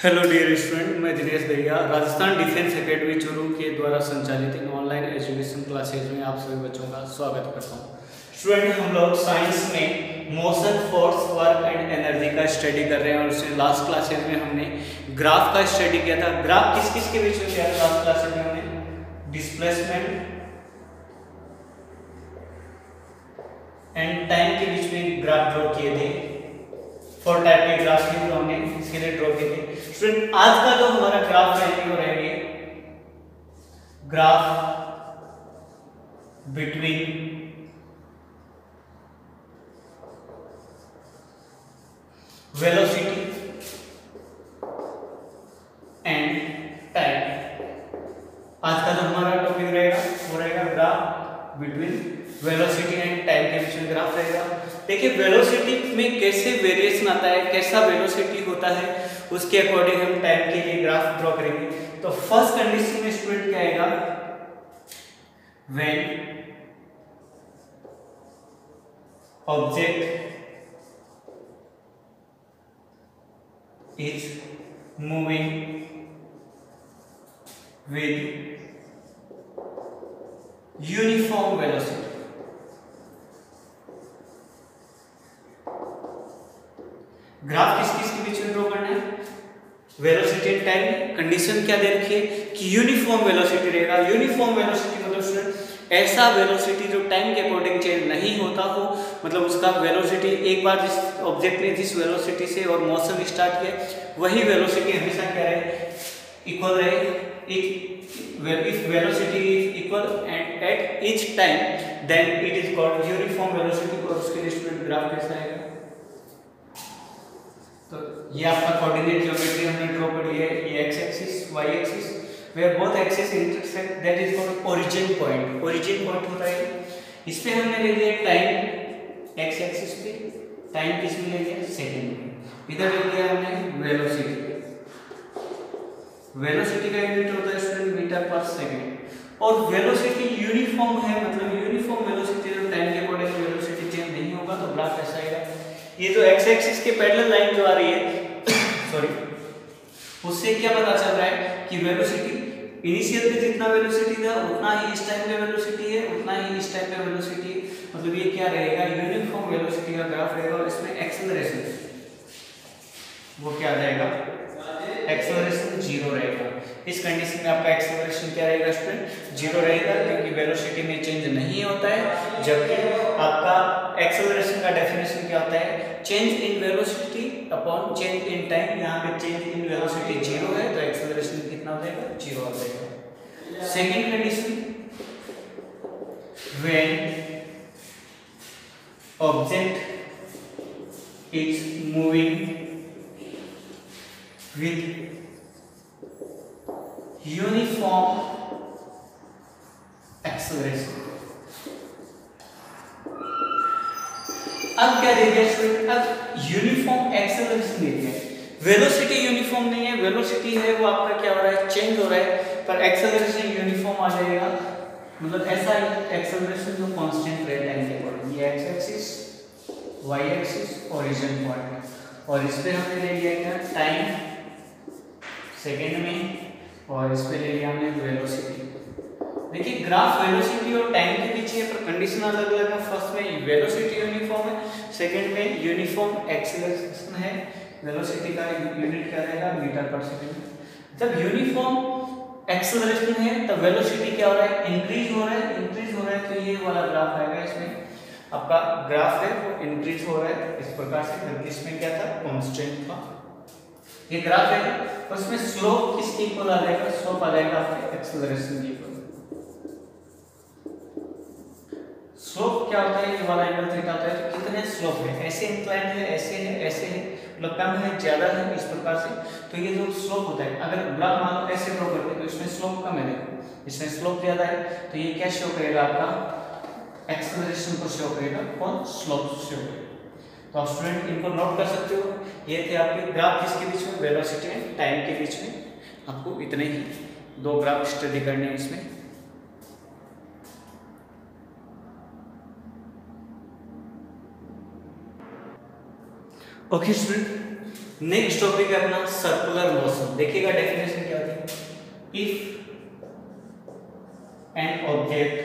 Hello dear student, मैं दिनेश भैया Rajasthan defence academy Churu के द्वारा संचालित इन ऑनलाइन एजुकेशन क्लासेज में आप सभी बच्चों का स्वागत करता हूँ। स्टूडेंट, हम लोग साइंस में motion, force, work and energy का स्टडी कर रहे हैं और उसमें लास्ट क्लासेज में हमने ग्राफ का स्टडी किया था। ग्राफ किस किस के बीच में किया था? लास्ट क्लासेज में हमने डिस्प्लेसमेंट एंड टाइम के बीच में ग्राफ ड्रॉ किए थे। 4 टाइप के ग्राफ थे जो हमने इसके लिए ड्रॉ किए थे। स्टूडेंट, आज का जो हमारा ग्राफ रहेगी वो रहेगी graph between velocity and time. आज का जो हमारा टॉपिक रहेगा वो रहेगा graph between velocity and time के बीच में ग्राफ रहेगा। देखिए, वेलोसिटी में कैसे वेरिएशन आता है, कैसा वेलोसिटी होता है, उसके अकॉर्डिंग हम टाइम के लिए ग्राफ ड्रॉ करेंगे। तो फर्स्ट कंडीशन में स्टूडेंट क्या आएगा? When object is moving with uniform velocity. Graph किस किस के बीच में ड्रॉ करना है? Velocity and time. कंडीशन क्या दे रखी है कि यूनिफॉर्म वेलोसिटी रहेगा। यूनिफॉर्म वेलोसिटी मतलब स्टूडेंट ऐसा वेलोसिटी जो टाइम के अकॉर्डिंग चेंज नहीं होता हो, मतलब उसका वेलोसिटी एक बार जिस ऑब्जेक्ट ने जिस वेलोसिटी से और मोशन स्टार्ट किया वही वेलोसिटी हमेशा क्या रहे? इक्वल रहे। If velocity is equal and at each time then it is called uniform velocity. और उसके लिए स्टूडेंट ग्राफ कैसा आएगा? तो ये आपका कोऑर्डिनेट ज्योमेट्री हमने ड्रॉ करी है। ये X axis, Y axis, where both axis intersect, that is called origin point. Origin point होता है इस पे हमने ले लिया टाइम एक्स एक्सिस पे, टाइम किस में ले लिया? सेकंड में। इधर ले लिया हमने वेलोसिटी। वेलोसिटी का यूनिट होता है स्टूडेंट मीटर पर सेकंड। और वेलोसिटी यूनिफॉर्म है, मतलब यूनिफॉर्म वेलोसिटी जो टाइम के अकॉर्डिंग वेलोसिटी चेंज नहीं होगा तो ग्राफ ऐसा आएगा। ये जो एक्स एक्सिस के पैरेलल लाइन जो आ रही है सॉरी, उससे क्या पता चल रहा है कि वेलोसिटी इनिशियल पे जितना वेलोसिटी था उतना ही इस टाइम पे वेलोसिटी है, उतना ही इस टाइम पे वेलोसिटी है। मतलब ये क्या रहेगा? यूनिफॉर्म वेलोसिटी का ग्राफ रहेगा। और इसमें एक्सेलरेशन वो क्या रहेगा? एक्सेलरेशन 0 रहेगा। इस कंडीशन में आपका एक्सेलरेशन क्या रहेगा स्टूडेंट? 0 रहेगा, क्योंकि वेलोसिटी में चेंज नहीं होता है। जबकि आपका एक्सेलरेशन का डेफिनेशन क्या होता है? Change in velocity upon change in time. यहाँ पे चेंज इन वेलोसिटी 0 है तो एक्सेलरेशन कितना हो जाएगा? 0 हो जाएगा। Second condition, when object is moving with uniform acceleration। अब क्या दे दिया स्टूडेंट? अब यूनिफॉर्म एक्सेलरेशन दे दिया। वेलोसिटी यूनिफॉर्म नहीं है, वेलोसिटी है वो आपका क्या हो रहा है? चेंज हो रहा है, पर एक्सेलरेशन यूनिफॉर्म आ जाएगा। मतलब ऐसा एक्सेलरेशन जो कांस्टेंट रहे टाइम के अकॉर्डिंग। ये X axis, Y axis, origin point है। और इस पे हमने ले लिया क्या? टाइम सेकेंड में, और इस पे ले लिया हमने वेलोसिटी। देखिए, ग्राफ वेलोसिटी और टाइम के पीछे है, पर कंडीशन अलग अलग है। फर्स्ट में वेलोसिटी यूनिफॉर्म है, सेकेंड में यूनिफॉर्म एक्सेलरेशन है। वेलोसिटी का यूनिट क्या रहेगा? मीटर पर सेकेंड। जब यूनिफॉर्म एक्सेलरेशन है तब वेलोसिटी क्या हो रहा है? इंक्रीज हो रहा है। इंक्रीज हो रहा है तो ये वाला ग्राफ आएगा। इसमें आपका ग्राफ है वो इंक्रीज हो रहा है इस प्रकार से, जबकि इसमें क्या था? कांस्टेंट था। ये ग्राफ है, उसमें स्लोप किसके इक्वल आ जाएगा? स्लोप आ जाएगा आपके एक्सेलरेशन के इक्वल। स्लोप क्या होता है? ये वाला एंगल थीटा होता है। तो कितने स्लोप है? ऐसे इंक्लाइंड है, ऐसे है, ऐसे है, मतलब कम है, ज्यादा है, इस प्रकार से। तो ये जो स्लोप होता है, अगर ग्राफ मान लो ऐसे ड्रॉ करते हैं तो इसमें स्लोप कम है, देखो इसमें स्लोप ज्यादा है, तो ये क्या शो करेगा? आपका एक्सेलरेशन को शो करेगा, कौन? स्लोप शो करेगा। तो आप स्टूडेंट इनको नोट कर सकते हो। ये थे आपके ग्राफ किसके बीच में? वेलोसिटी एंड टाइम के बीच में। आपको इतने ही 2 ग्राफ स्टडी करने हैं इसमें। ओके स्टूडेंट, नेक्स्ट टॉपिक है अपना सर्कुलर मोशन। देखिएगा डेफिनेशन क्या होती है। If an object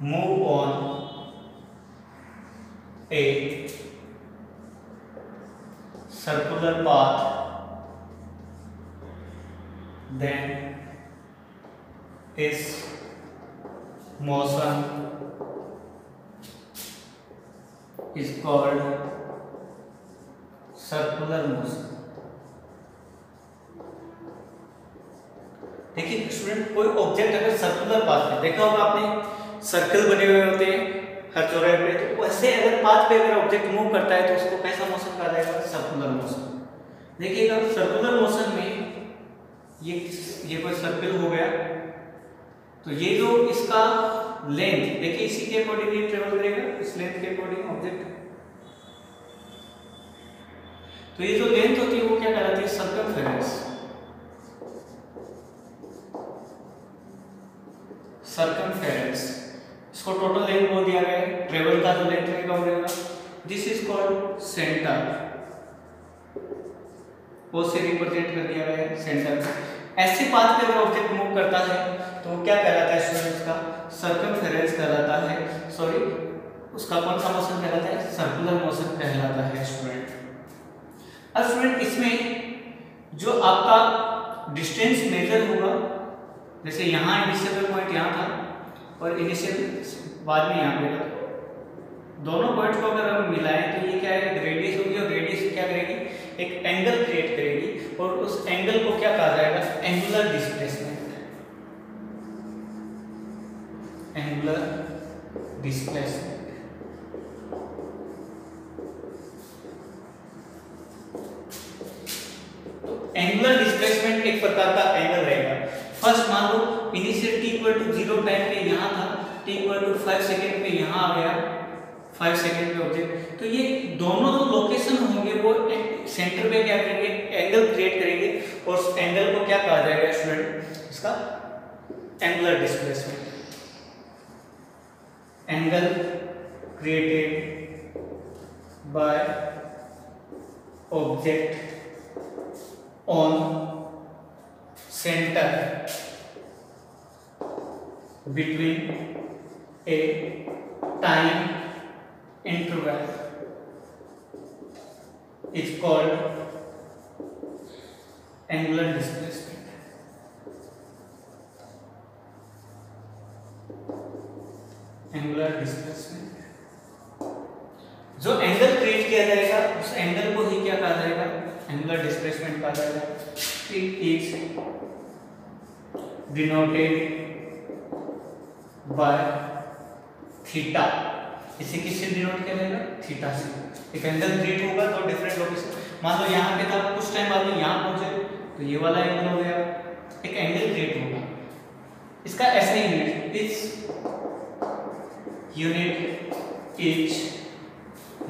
move on a circular path then its motion is called circular motion। देखिए स्टूडेंट, कोई ऑब्जेक्ट अगर सर्कुलर पाथ पे, देखा होगा आपने सर्कल बने हुए होते हैं हर चौराहे पे, तो वैसे अगर पाथ पे अगर ऑब्जेक्ट मूव करता है तो उसको कैसा मोशन कहा जाएगा? Circular motion. देखिएगा सर्कुलर मोशन में ये कोई सर्कल हो गया, तो ये जो इसका लेंथ, देखिए इसी के अकॉर्डिंग ये ट्रेवल करेगा, इस लेंथ के अकॉर्डिंग ऑब्जेक्ट। तो ये जो लेंथ होती है वो क्या कहलाती है? सर्कमफेरेंस। सर्कमफेरेंस, इसको टोटल लेंथ बोल दिया गया है। ट्रेवल का जो लेंथ रहेगा वो रहेगा, दिस इज कॉल्ड सेंटर, वो से रिप्रेजेंट कर दिया गया है सेंटर। ऐसे पाथ पे अगर ऑब्जेक्ट मूव करता है तो वो क्या कहलाता है स्टूडेंट्स? का सर्कमफेरेंस कहलाता है। सॉरी, उसका कौन सा मोशन कहलाता है? सर्कुलर मोशन कहलाता है स्टूडेंट। अब स्टूडेंट इसमें जो आपका डिस्टेंस मेजर होगा, जैसे यहाँ इनिशियल पॉइंट यहाँ था और इनिशियल बाद में यहाँ पे था, दोनों पॉइंट को अगर हम मिलाएं तो ये क्या है? रेडियस होगी, और रेडियस क्या करेगी? एक एंगल क्रिएट करेगी, और उस एंगल को क्या कहा जाएगा? Angular displacement. Angular displacement. तो एंगुलर डिस्प्लेसमेंट एक प्रकार का एंगल रहेगा। फर्स्ट मान लो initial t equal to 0 time पे यहाँ था, t इक्वल टू 5 सेकेंड पे यहाँ आ गया, 5 सेकेंड पे ऑब्जेक्ट, तो ये दोनों जो लोकेशन होंगे वो सेंटर पे क्या करेंगे? एंगल क्रिएट करेंगे, और उस एंगल को क्या कहा जाएगा स्टूडेंट? इसका angular displacement. Angle created by object on centre between A time interval is called angular displacement। angular displacement, जो एंगल क्रिएट किया जाएगा उस एंगल को ही क्या कहा जाएगा? एंगुलर डिस्प्लेसमेंट कहा जाएगा। It is denoted by theta. इसे किससे डिनोट किया जाएगा? थीटा से। एक एंगल क्रिएट होगा तो डिफरेंट लोकेशन, मान लो यहाँ पे था, कुछ टाइम बाद में यहाँ पहुंचे तो ये वाला एंगल हो गया, एक एंगल क्रिएट होगा। इसका ऐसा यूनिट इज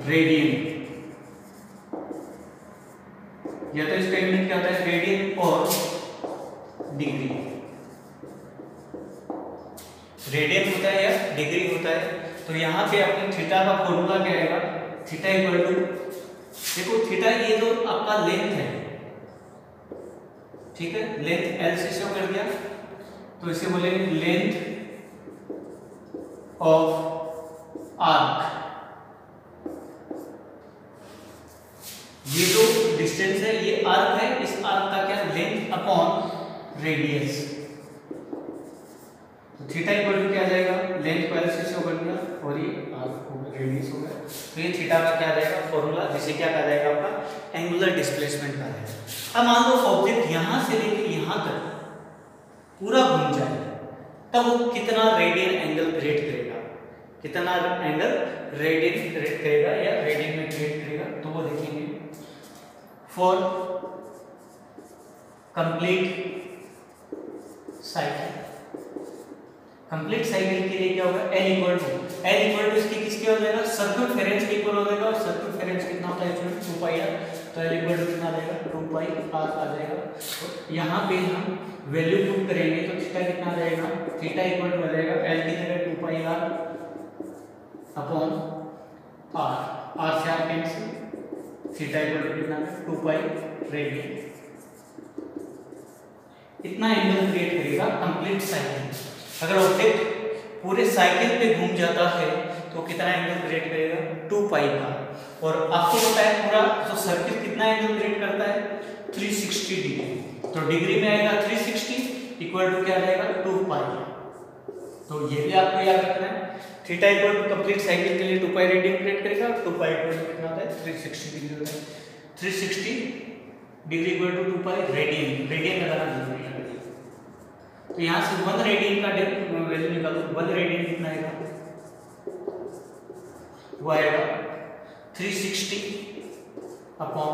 रेडियन, या तो इसका यूनिट क्या होता है? रेडियन और डिग्री। रेडियन होता है या डिग्री होता है। तो यहाँ पे अपने थीटा का फॉर्मूला क्या आएगा? थीटा इक्वल टू, देखो थीटा ये जो आपका लेंथ है, ठीक है, लेंथ एल से शो कर दिया, तो इसे बोलेंगे लेंथ ऑफ आर्क। ये जो डिस्टेंस है ये आर्क है, इस आर्क का क्या? Length upon radius. Theta equal to क्या आ जाएगा? लेंथ को एल से शो कर दिया और ये आर्क हो गया, रेडियस हो गया, तो ये थीटा का क्या आ जाएगा? फॉर्मूला, जिसे क्या कहा जाएगा? आपका एंगुलर डिस्प्लेसमेंट कहा जाएगा। अब मान लो ऑब्जेक्ट यहाँ से लेकर यहाँ तक पूरा घूम जाए, तब वो कितना रेडियन एंगल क्रिएट करेगा? कितना एंगल रेडियन क्रिएट करेगा या रेडियन में क्रिएट करेगा? तो वो देखेंगे। For complete cycle, complete cycle के लिए क्या होगा? एल इक्वल टू इसकी किसके हो जाएगा? सर्कमफेरेंस के इक्वल हो जाएगा, और सर्कमफेरेंस कितना होता है स्टूडेंट? 2 pi R. तो एल इक्वल टू कितना आ जाएगा? 2 पाई आर आ जाएगा। तो यहाँ पे हम वैल्यू पुट करेंगे तो थीटा कितना आ जाएगा? थीटा इक्वल टू आ जाएगा एल की जगह 2 pi R upon R, R से R cancel, theta equal to कितना है 2 पाई रेडियन। इतना एंगल क्रिएट करेगा कंप्लीट साइकिल। अगर ऑब्जेक्ट पूरे साइकिल पे घूम जाता है तो कितना एंगल क्रिएट करेगा 2 पाई का। और आपको पता है पूरा जो सर्किल कितना एंगल क्रिएट करता है 360 डिग्री। तो डिग्री में आएगा 360 इक्वल टू क्या रहेगा 2 पाई। तो ये भी आपको याद रखना है। Theta equal to complete cycle के लिए 2 पाई रेडियन क्रिएट करेगा। 2 पाई इक्वल टू कितना होता है 360 डिग्री होता है। 360 degree equal to 2 pi radian. Radian लगाना जरूरी है। तो यहाँ से 1 रेडियन का वैल्यू निकालो। 1 रेडियन कितना आएगा वो आएगा 360 अपॉन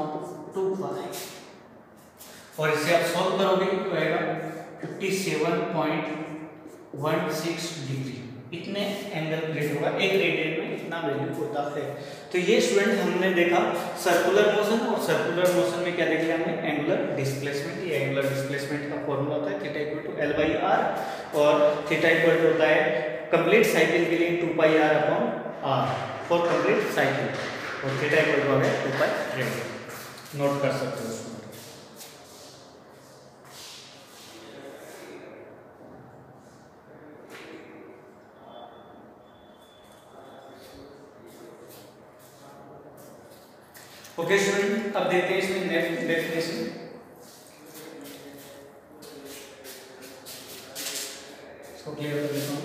2 पाई। और इसे आप सॉल्व करोगे तो आएगा 57.16 डिग्री। इतने एंगल क्रिएट होगा। 1 रेडियन में इतना वैल्यू होता है। तो ये स्टूडेंट हमने देखा सर्कुलर मोशन। और सर्कुलर मोशन में क्या देख लिया हमने एंगुलर डिस्प्लेसमेंट। ये एंगुलर डिस्प्लेसमेंट का फॉर्मूला होता है थीटा इक्वल टू L/R। और थीटा इक्वल टू होता है कंप्लीट साइकिल के लिए 2 पाई R upon R for complete cycle. और थीटा इक्वल टू है 2 पाई रेडियन। नोट कर सकते हो उसको। ओके स्टूडेंट, अब देखते हैं इसमें नेक्स्ट डेफिनेशन। इसको क्लियर कर देता हूँ।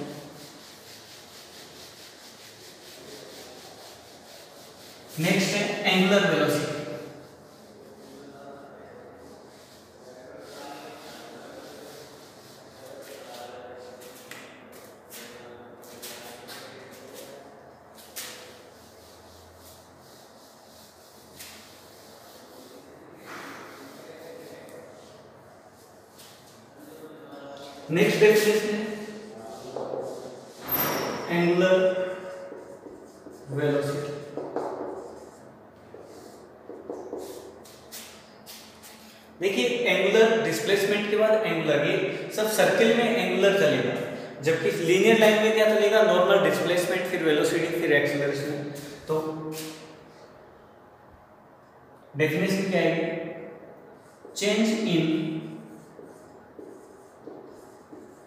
नेक्स्ट है एंगुलर वेलोसिटी। नेक्स्ट डेफिनेशन है एंगुलर वेलोसिटी। देखिए एंगुलर डिस्प्लेसमेंट के बाद एंगुलर, ये सब सर्किल में एंगुलर चलेगा। जबकि लीनियर लाइन में क्या चलेगा नॉर्मल डिस्प्लेसमेंट, फिर वेलोसिटी, फिर एक्सेलरेशन। तो डेफिनेशन क्या है change in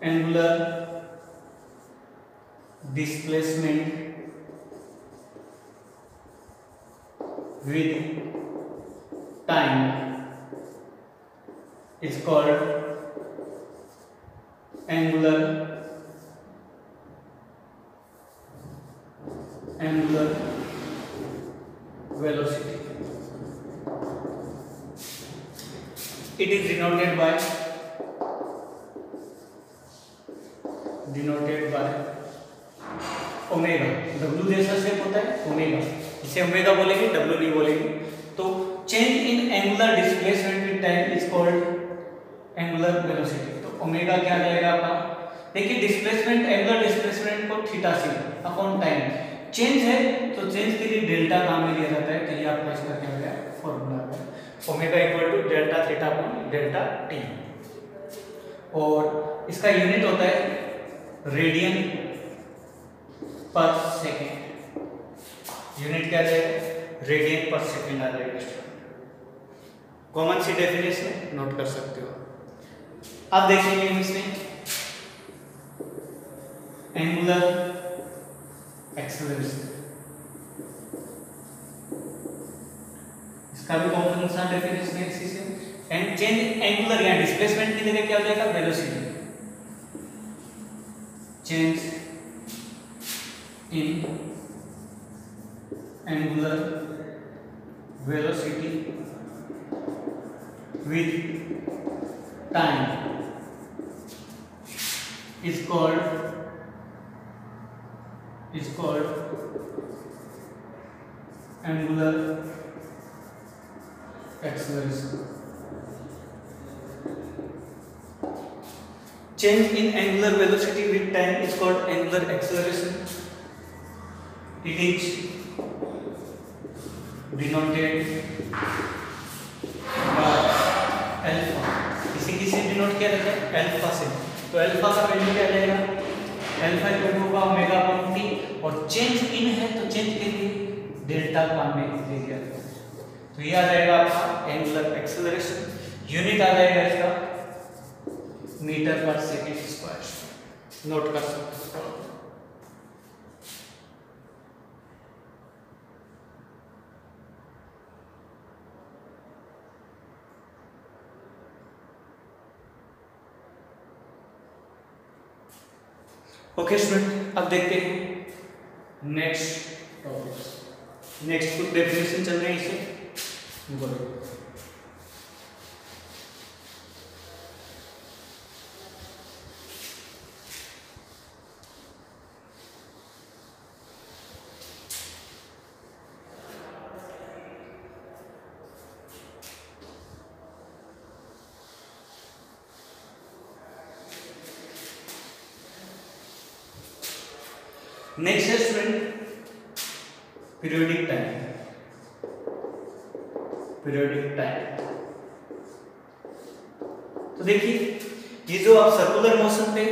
angular displacement with time is called angular velocity. It is denoted by omega. W जैसा शेप होता है ओमेगा, इसे ओमेगा बोलेंगे, W नहीं बोलेंगे। तो change in angular displacement with time is called angular velocity. तो ओमेगा क्या जाएगा आपका, देखिए डिस्प्लेसमेंट एंगुलर डिस्प्लेसमेंट को थीटा से अपॉन टाइम चेंज है, तो चेंज के लिए डेल्टा काम में लिया जाता है। तो ये आपका इसका क्या हो गया फॉर्मूला है omega equal to delta theta upon delta T. और इसका यूनिट होता है रेडियन पर सेकेंड। यूनिट क्या रहेगा रेडियन पर सेकेंड आ जाएगा। कॉमन सी डेफिनेशन नोट कर सकते हो। अब देखेंगे इसमें एंगुलर एक्सेलरेशन। इसका भी कॉमन सा डेफिनेशन है इसी से। एंड चेंज एंगुलर या डिस्प्लेसमेंट की जगह क्या हो जाएगा velocity. Change in angular velocity with time is called angular acceleration. Change in angular velocity with time is called angular acceleration. It is denoted by alpha. इसे किससे डिनोट किया जाता है अल्फा से। तो अल्फा का वैल्यू क्या रहेगा अल्फा इक्वल टू होगा ओमेगा अपॉन टी। और चेंज इन है तो चेंज के लिए डेल्टा काम में ले लिया जाता है। तो तो ये आ जाएगा आपका एंगुलर एक्सेलरेशन, यूनिट आ जाएगा इसका मीटर पर सेकेंड स्क्वायर। नोट कर सकते हो। ओके स्टूडेंट, अब देखते हैं नेक्स्ट टॉपिक। नेक्स्ट कुछ डेफिनेशन चल रहे हैं इसे बोलो। नेक्स्ट है student periodic time. Periodic time तो देखिए, ये जो आप सर्कुलर मोशन पे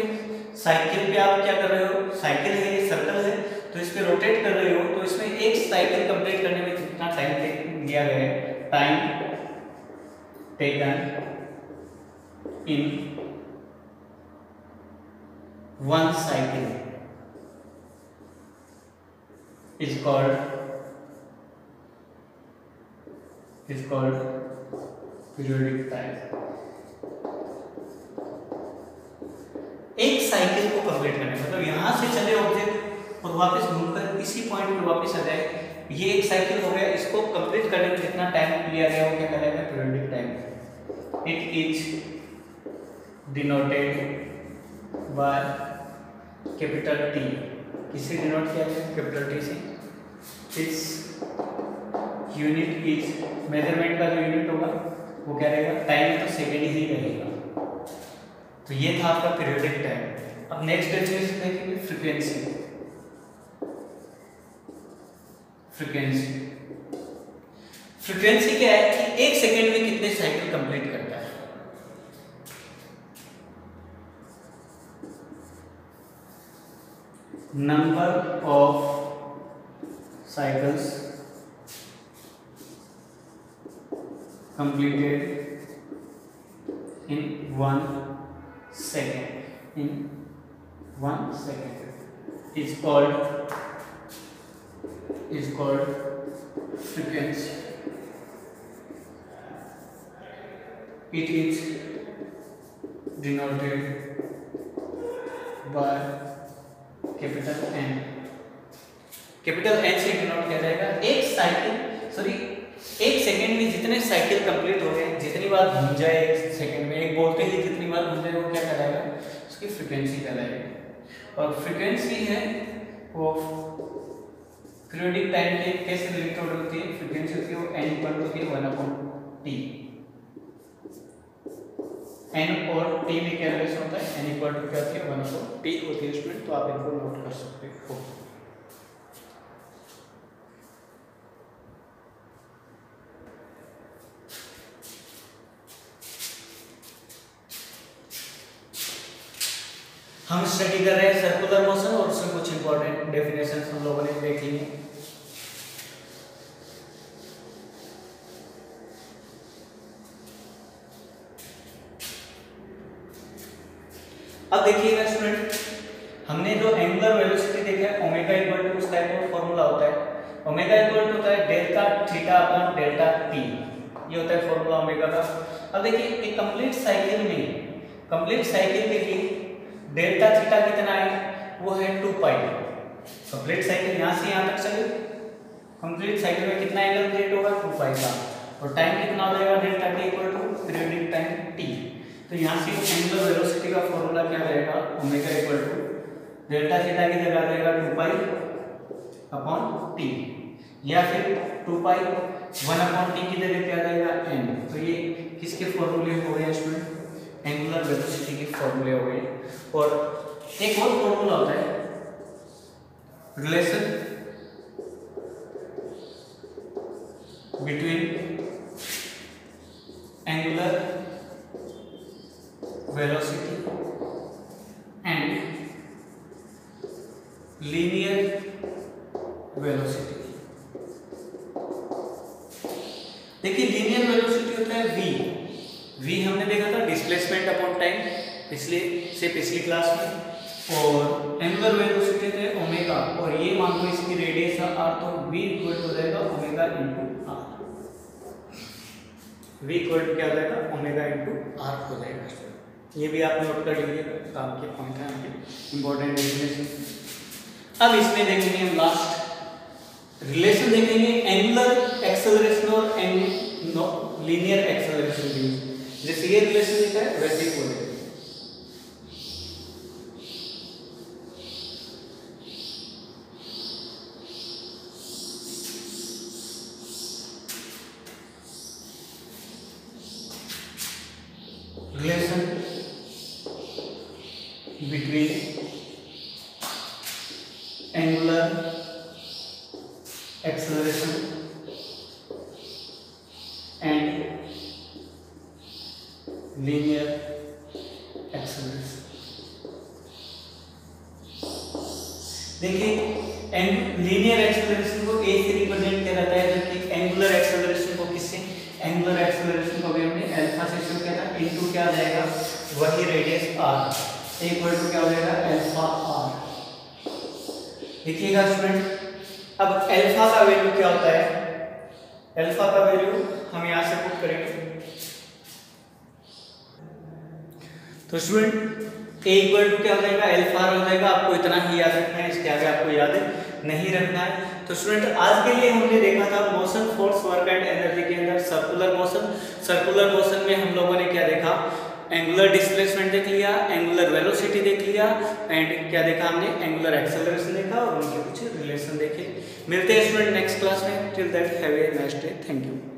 साइकिल पे आप क्या कर रहे हो, साइकिल है ये सर्कल है, तो इस पे रोटेट कर रहे हो, तो इसमें एक साइकिल कंप्लीट करने में कितना टाइम दिया गया है? Time taken in one cycle is called periodic time। एक साइकिल को कंप्लीट करने मतलब यहां से चले ऑब्जेक्ट और वापस घूमकर इसी पॉइंट पे वापस आ जाए, ये एक साइकिल हो गया। इसको कंप्लीट करने में जितना टाइम लिया गया वो क्या कहलाएगा? Periodic time. It is denoted by capital T. किसे डिनोट किया गया? कैपिटल टी से। इस यूनिट इज मेजरमेंट का जो यूनिट होगा वो क्या रहेगा? टाइम तो सेकेंड ही रहेगा। तो ये था आपका पीरियोडिक टाइम। अब नेक्स्ट डेफिनेशन देखेंगे फ्रीक्वेंसी। फ्रीक्वेंसी फ्रीक्वेंसी क्या है कि एक सेकेंड में कितने साइकिल कंप्लीट करता है। Number of cycles completed in 1 second, in 1 second is called frequency। It is denoted by capital N। Capital N से डिनोट किया जाएगा एक सेकंड में जितने साइकिल कंप्लीट हो गए, जितनी बार घूम जाए एक सेकंड में, एक बोलते ही जितनी बार घूम जाए वो क्या कहलाएगा? उसकी फ्रीक्वेंसी कहलाएगी। और फ्रीक्वेंसी है वो पीरियोडिक टाइम के कैसे रिलेटेड होती है? फ्रीक्वेंसी होती है वो n इक्वल होती है 1/t। n और t में क्या रिलेशन होता है? n इक्वल टू क्या होती है? 1/t होती है स्टूडेंट। तो आप इनको नोट कर सकते हो। हम स्टडी कर रहे हैं सर्कुलर मोशन और उसमें कुछ इंपॉर्टेंट डेफिनेशन हम लोगों ने देख ली हैं। अब देखिएगा स्टूडेंट, हमने जो एंगुलर वेलोसिटी देखा है ओमेगा इक्वल टू उसका एक फॉर्मूला होता है। ओमेगा इक्वल टू होता है delta theta upon delta T, ये होता है फॉर्मूला ओमेगा का। अब देखिए एक कंप्लीट साइकिल के लिए डेल्टा थीटा कितना है? वो है 2 पाई। कंप्लीट साइकिल यहां से यहां तक चले, कंप्लीट साइकिल में कितना एंगल क्रिएट होगा? 2 पाई का। और टाइम कितना हो जाएगा? Delta T equal to periodic time T. तो यहां से एंगुलर वेलोसिटी का फॉर्मूला क्या रहेगा? Omega equal to delta theta की जगह रहेगा 2 पाई अपॉन टी, या फिर 2 पाई 1 अपॉन टी की जगह क्या रहेगा? n। तो ये किसके फॉर्मूले हो गए स्टूडेंट? एंगुलर वेलोसिटी के फॉर्मूले हो गए। और एक और फॉर्मूला होता है relation between angular velocity and linear velocity. देखिए लीनियर वेलोसिटी होता है v हमने देखा था डिस्प्लेसमेंट अपॉन टाइम पिछली क्लास में, और एंगुलर वेलोसिटी थे ओमेगा, और ये मान लो इसकी रेडियस है r, तो v इक्वल हो जाएगा omega into r। v equal to क्या हो जाएगा ओमेगा इंटू r हो जाएगा। ये भी आप नोट कर लीजिएगा, काम के पॉइंट है आपके इंपॉर्टेंट डेफिनेशन। अब इसमें देखेंगे हम लास्ट रिलेशन देखेंगे एंगुलर एक्सेलरेशन और लीनियर एक्सेलरेशन के बीच। जैसे ये रिलेशन लिखा है वैसे ही बोलेंगे। Relation between angular acceleration and linear acceleration. देखिए लीनियर एक्सेलरेशन को a से रिप्रेजेंट किया जाता है, जबकि एंगुलर एक्सेलरेशन को किससे, एंगुलर एक्सेलरेशन को भी हमने अल्फा से शुरू किया था, इनटू क्या आ जाएगा वही रेडियस r, इक्वल टू क्या हो जाएगा अल्फा r। देखिएगा स्टूडेंट, अब अल्फा का वैल्यू क्या होता है, अल्फा का वैल्यू हम यहां से पुट करेंगे। तो स्टूडेंट a इक्वल टू क्या हो जाएगा अल्फा r हो जाएगा। आपको इतना ही याद रखना है, इसके आगे आपको याद नहीं रखना है। तो स्टूडेंट आज के लिए हमने देखा था motion, force, work and energy के अंदर सर्कुलर मोशन में हम लोगों ने क्या देखा, एंगुलर डिस्प्लेसमेंट देख लिया, एंगुलर वेलोसिटी देख लिया, एंड क्या देखा हमने एंगुलर एक्सेलरेशन देखा, और उनके कुछ रिलेशन देखे। मिलते हैं स्टूडेंट नेक्स्ट क्लास में। Till that have a nice day, thank you.